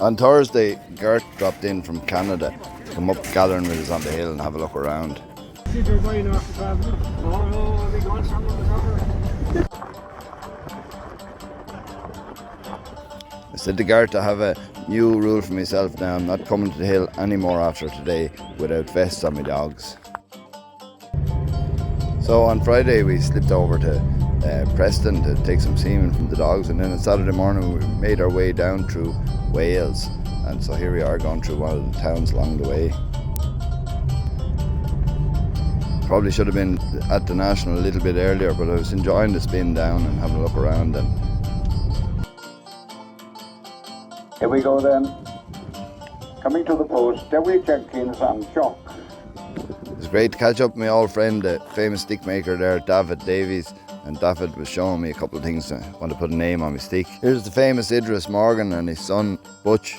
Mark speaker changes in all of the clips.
Speaker 1: On Thursday, Gert dropped in from Canada to come up gathering with us on the hill and have a look around. I said to Gert I have a new rule for myself now. I'm not coming to the hill anymore after today without vests on my dogs. So on Friday we slipped over to Preston to take some semen from the dogs, and then on Saturday morning we made our way down through Wales, and so here we are going through one of the towns along the way. Probably should have been at the National a little bit earlier, but I was enjoying the spin down and having a look around. And
Speaker 2: here we go then. Coming to the post, Dewi Jenkins and Jock.
Speaker 1: It was great to catch up with my old friend, the famous stick maker there, David Davies. And David was showing me a couple of things. I want to put a name on my stick. Here's the famous Idris Morgan and his son Butch.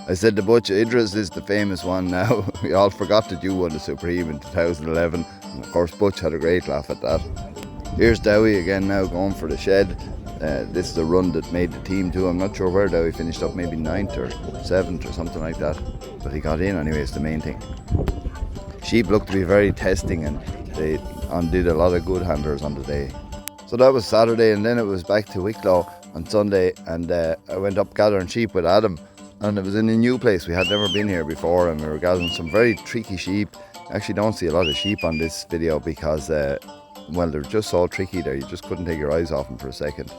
Speaker 1: I said to Butch, Idris is the famous one now. We all forgot that you won the Supreme in 2011. And of course Butch had a great laugh at that. Here's Dowie again now going for the shed. This is the run that made the team too. I'm not sure where Dowie finished up, maybe 9th or 7th or something like that. But he got in anyway, it's the main thing. Sheep looked to be very testing, and they undid a lot of good handlers on the day. So that was Saturday, and then it was back to Wicklow on Sunday, and I went up gathering sheep with Adam, and it was in a new place. We had never been here before, and we were gathering some very tricky sheep. I actually don't see a lot of sheep on this video because well, they're just so tricky there, you just couldn't take your eyes off them for a second.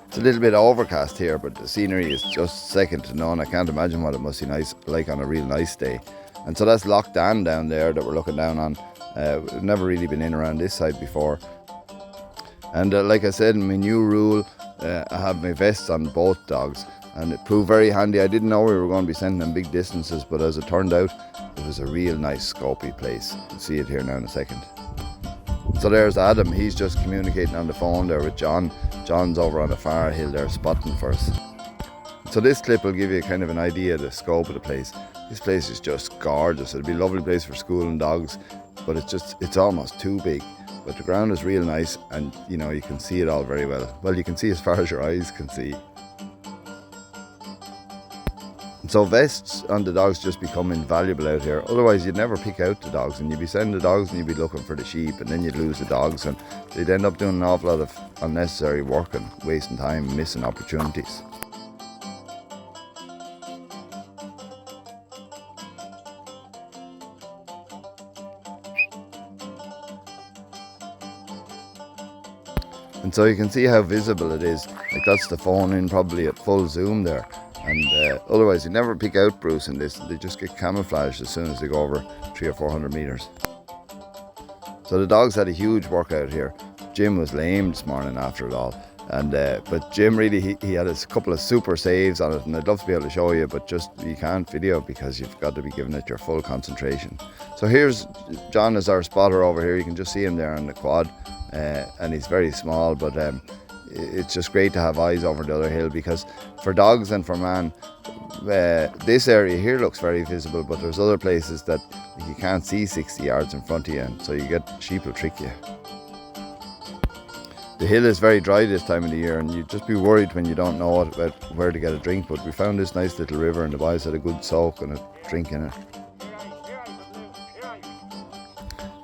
Speaker 1: It's a little bit overcast here, but the scenery is just second to none. I can't imagine what it must be nice like on a real nice day. And so that's Loch Dan down there that we're looking down on. We've never really been in around this side before. And like I said, my new rule, I have my vests on both dogs, and it proved very handy. I didn't know we were going to be sending them big distances, but as it turned out, it was a real nice scopy place. You'll see it here now in a second. So there's Adam, he's just communicating on the phone there with John. John's over on the far hill there spotting for us. So this clip will give you kind of an idea of the scope of the place. This place is just gorgeous. It'd be a lovely place for school and dogs, but it's almost too big. But the ground is real nice, and you know, you can see it all very well. Well, you can see as far as your eyes can see. And so vests on the dogs just become invaluable out here. Otherwise you'd never pick out the dogs, and you'd be sending the dogs and you'd be looking for the sheep, and then you'd lose the dogs, and they'd end up doing an awful lot of unnecessary work and wasting time and missing opportunities. And so you can see how visible it is. Like that's the phone in probably at full zoom there. And otherwise you never pick out Bruce in this. They just get camouflaged as soon as they go over 300 or 400 metres. So the dogs had a huge workout here. Jim was lame this morning after it all. And but Jim really, he had a couple of super saves on it, and I'd love to be able to show you, but just you can't video because you've got to be giving it your full concentration. So here's John is our spotter over here. You can just see him there on the quad. And he's very small, but it's just great to have eyes over the other hill, because for dogs and for man, this area here looks very visible, but there's other places that you can't see 60 yards in front of you, and so you get sheep will trick you. The hill is very dry this time of the year, and you'd just be worried when you don't know about where to get a drink, but we found this nice little river and the boys had a good soak and a drink in it.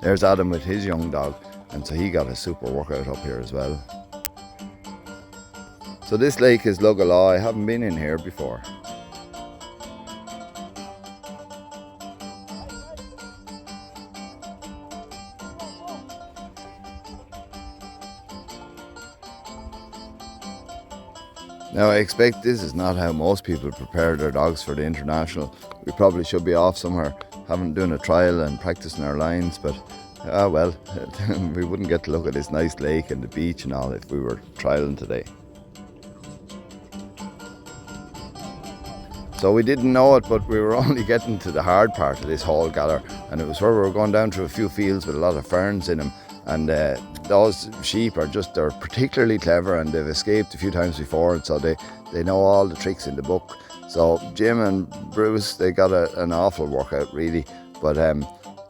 Speaker 1: There's Adam with his young dog, and so he got a super workout up here as well. So this lake is Glendalough. I haven't been in here before. Now I expect this is not how most people prepare their dogs for the international. We probably should be off somewhere, doing a trial and practicing our lines, but well, we wouldn't get to look at this nice lake and the beach and all if we were trialing today. So we didn't know it, but we were only getting to the hard part of this whole gather, and it was where we were going down through a few fields with a lot of ferns in them, and those sheep they're particularly clever, and they've escaped a few times before, and so they know all the tricks in the book. So Jim and Bruce, they got an awful workout really, but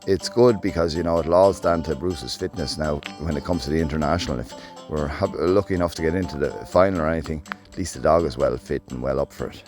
Speaker 1: it's good because, you know, it'll all stand to Bruce's fitness now when it comes to the international. If we're lucky enough to get into the final or anything, at least the dog is well fit and well up for it.